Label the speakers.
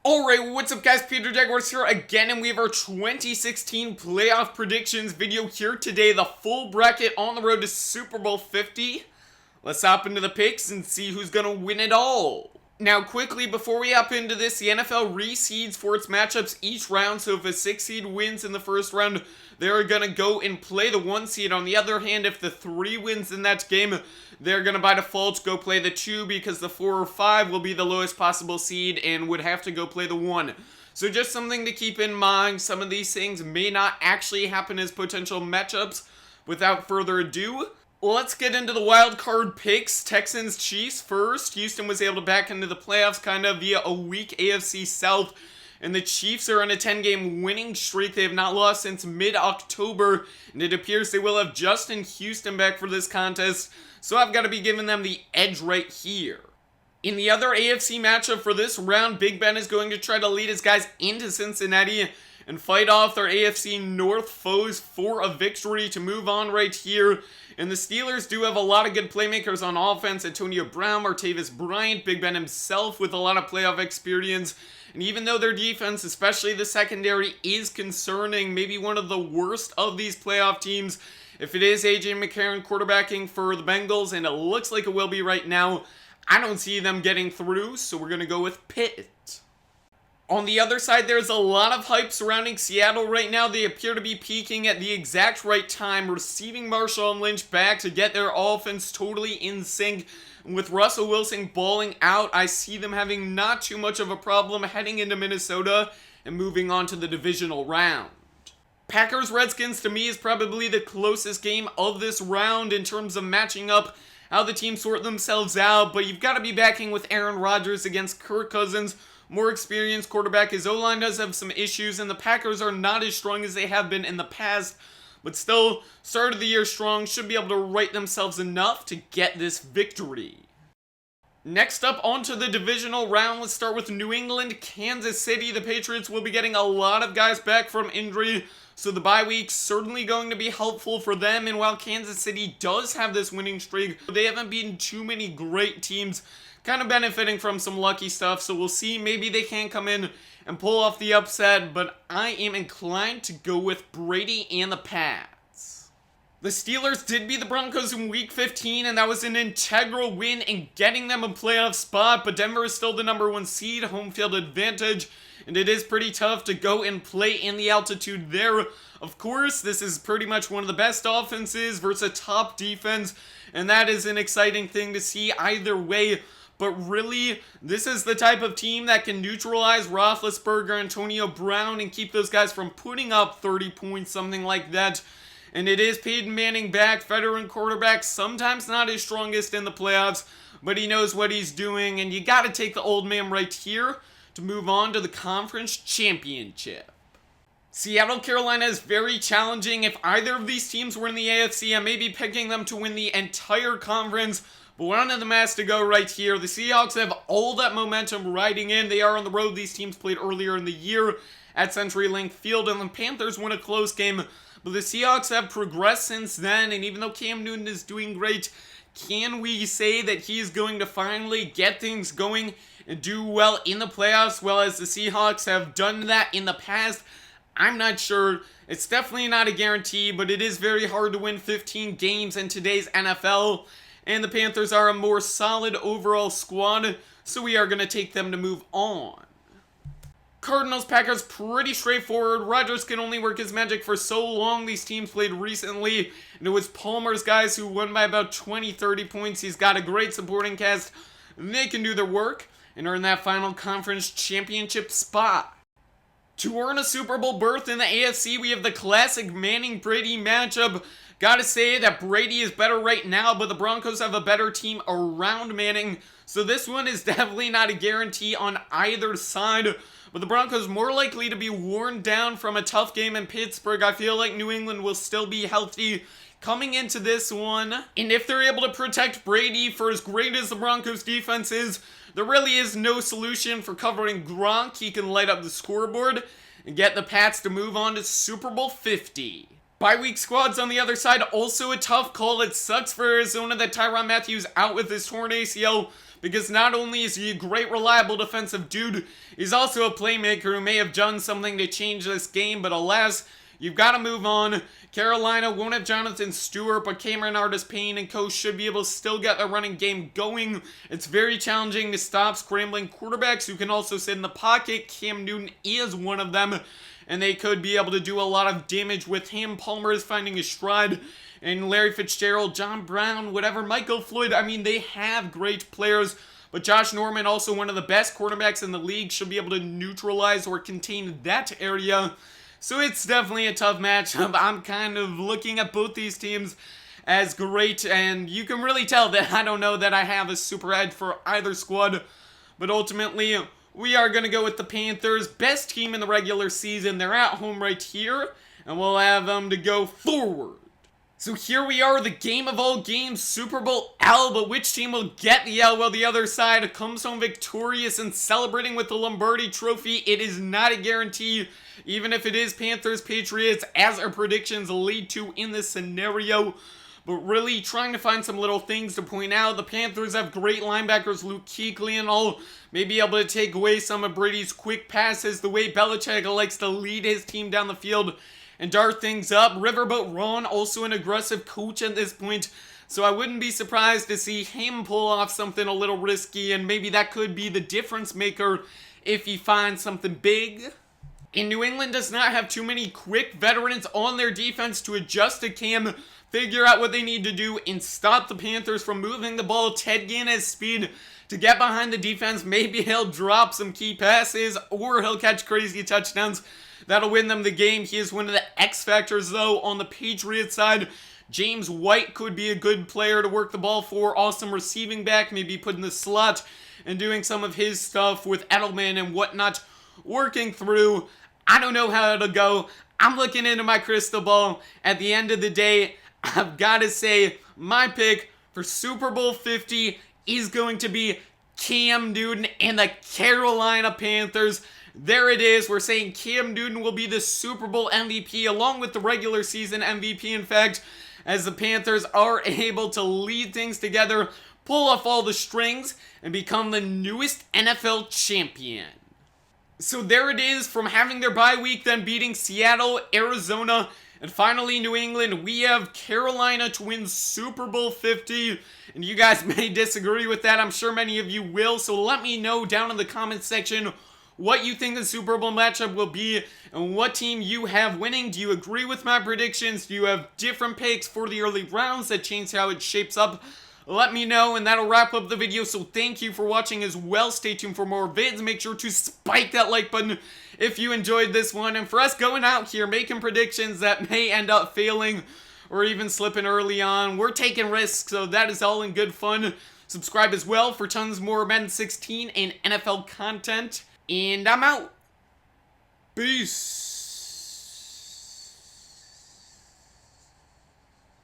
Speaker 1: Alright, what's up guys, PeterJaguars here again, and we have our 2016 playoff predictions video here today, the full bracket on the road to Super Bowl 50. Let's hop into the picks and see who's gonna win it all. Now quickly, before we hop into this, the NFL reseeds for its matchups each round, so if a 6 seed wins in the first round, they're gonna go and play the 1 seed. On the other hand, if the 3 wins in that game, they're gonna by default go play the 2 because the 4 or 5 will be the lowest possible seed and would have to go play the 1. So just something to keep in mind. Some of these things may not actually happen as potential matchups. Without further ado, let's get into the wild card picks. Texans Chiefs first. Houston was able to back into the playoffs kind of via a weak AFC South. And the Chiefs are on a 10-game winning streak. They have not lost since mid-October. And it appears they will have Justin Houston back for this contest. So I've got to be giving them the edge right here. In the other AFC matchup for this round, Big Ben is going to try to lead his guys into Cincinnati and fight off their AFC North foes for a victory to move on right here. And the Steelers do have a lot of good playmakers on offense. Antonio Brown, Martavis Bryant, Big Ben himself with a lot of playoff experience. And even though their defense, especially the secondary, is concerning, maybe one of the worst of these playoff teams, if it is A.J. McCarron quarterbacking for the Bengals, and it looks like it will be right now, I don't see them getting through, so we're going to go with Pitt. On the other side, there's a lot of hype surrounding Seattle right now. They appear to be peaking at the exact right time, receiving Marshawn Lynch back to get their offense totally in sync. With Russell Wilson balling out, I see them having not too much of a problem heading into Minnesota and moving on to the divisional round. Packers-Redskins to me is probably the closest game of this round in terms of matching up how the teams sort themselves out, but you've got to be backing with Aaron Rodgers against Kirk Cousins. More experienced quarterback. His O-line does have some issues, and the Packers are not as strong as they have been in the past. But still, start of the year strong, should be able to right themselves enough to get this victory. Next up, onto the divisional round. Let's start with New England, Kansas City. The Patriots will be getting a lot of guys back from injury, so the bye week's certainly going to be helpful for them. And while Kansas City does have this winning streak, they haven't beaten too many great teams, kind of benefiting from some lucky stuff, so we'll see. Maybe they can come in and pull off the upset, but I am inclined to go with Brady and the Pats. The Steelers did beat the Broncos in Week 15, and that was an integral win in getting them a playoff spot, but Denver is still the number 1 seed, home field advantage, and it is pretty tough to go and play in the altitude there. Of course, this is pretty much one of the best offenses versus a top defense, and that is an exciting thing to see either way. But really, this is the type of team that can neutralize Roethlisberger, Antonio Brown, and keep those guys from putting up 30 points, something like that. And it is Peyton Manning back, veteran quarterback, sometimes not his strongest in the playoffs, but he knows what he's doing, and you got to take the old man right here to move on to the conference championship. Seattle, Carolina is very challenging. If either of these teams were in the AFC, I may be picking them to win the entire conference. But one of them has to go right here. The Seahawks have all that momentum riding in. They are on the road. These teams played earlier in the year at CenturyLink Field, and the Panthers won a close game. But the Seahawks have progressed since then, and even though Cam Newton is doing great, can we say that he's going to finally get things going and do well in the playoffs, well as the Seahawks have done that in the past? I'm not sure. It's definitely not a guarantee, but it is very hard to win 15 games in today's NFL. And the Panthers are a more solid overall squad, so we are going to take them to move on. Cardinals, Packers, pretty straightforward. Rodgers can only work his magic for so long. These teams played recently, and it was Palmer's guys who won by about 20-30 points. He's got a great supporting cast. They can do their work and earn that final conference championship spot. To earn a Super Bowl berth in the AFC, we have the classic Manning-Brady matchup. Gotta say that Brady is better right now, but the Broncos have a better team around Manning, so this one is definitely not a guarantee on either side. But the Broncos more likely to be worn down from a tough game in Pittsburgh. I feel like New England will still be healthy coming into this one. And if they're able to protect Brady, for as great as the Broncos defense is, there really is no solution for covering Gronk. He can light up the scoreboard and get the Pats to move on to Super Bowl 50. Bye-week squads on the other side, also a tough call. It sucks for Arizona that Tyrann Mathieu out with his torn ACL, because not only is he a great, reliable defensive dude, he's also a playmaker who may have done something to change this game, but alas, you've got to move on. Carolina won't have Jonathan Stewart, but Cameron Artis-Payne and co should be able to still get the running game going. It's very challenging to stop scrambling quarterbacks who can also sit in the pocket. Cam Newton is one of them, and they could be able to do a lot of damage with him. Palmer is finding his stride, and Larry Fitzgerald, John Brown, whatever, Michael Floyd. I mean, they have great players, but Josh Norman, also one of the best quarterbacks in the league, should be able to neutralize or contain that area. So it's definitely a tough matchup. I'm kind of looking at both these teams as great, and you can really tell that I don't know that I have a super edge for either squad. But ultimately, we are going to go with the Panthers. Best team in the regular season. They're at home right here, and we'll have them to go forward. So here we are, the game of all games, Super Bowl L, but which team will get the L while the other side comes home victorious and celebrating with the Lombardi Trophy? It is not a guarantee, even if it is Panthers-Patriots, as our predictions lead to in this scenario. But really trying to find some little things to point out. The Panthers have great linebackers, Luke Kuechly and all, may be able to take away some of Brady's quick passes, the way Belichick likes to lead his team down the field and dart things up. Riverboat Ron, also an aggressive coach at this point, so I wouldn't be surprised to see him pull off something a little risky, and maybe that could be the difference maker if he finds something big. And New England does not have too many quick veterans on their defense to adjust to Cam, figure out what they need to do, and stop the Panthers from moving the ball. Ted Ginn has speed to get behind the defense. Maybe he'll drop some key passes, or he'll catch crazy touchdowns that'll win them the game. He is one of the X factors, though, on the Patriots side. James White could be a good player to work the ball for. Awesome receiving back, maybe put in the slot and doing some of his stuff with Edelman and whatnot working through. I don't know how it'll go. I'm looking into my crystal ball. At the end of the day, I've got to say my pick for Super Bowl 50 is going to be Cam Newton and the Carolina Panthers. There it is. We're saying Cam Newton will be the Super Bowl MVP along with the regular season MVP, in fact, as the Panthers are able to lead things together, pull off all the strings, and become the newest NFL champion. So there it is, from having their bye week, then beating Seattle, Arizona, and finally New England. We have Carolina to win Super Bowl 50, and you guys may disagree with that. I'm sure many of you will, so let me know down in the comments section what you think the Super Bowl matchup will be and what team you have winning. Do you agree with my predictions? Do you have different picks for the early rounds that change how it shapes up? Let me know, and that'll wrap up the video. So thank you for watching as well. Stay tuned for more vids. Make sure to spike that like button if you enjoyed this one. And for us going out here making predictions that may end up failing or even slipping early on, we're taking risks, so that is all in good fun. Subscribe as well for tons more Madden 16 and NFL content. And I'm out. Peace.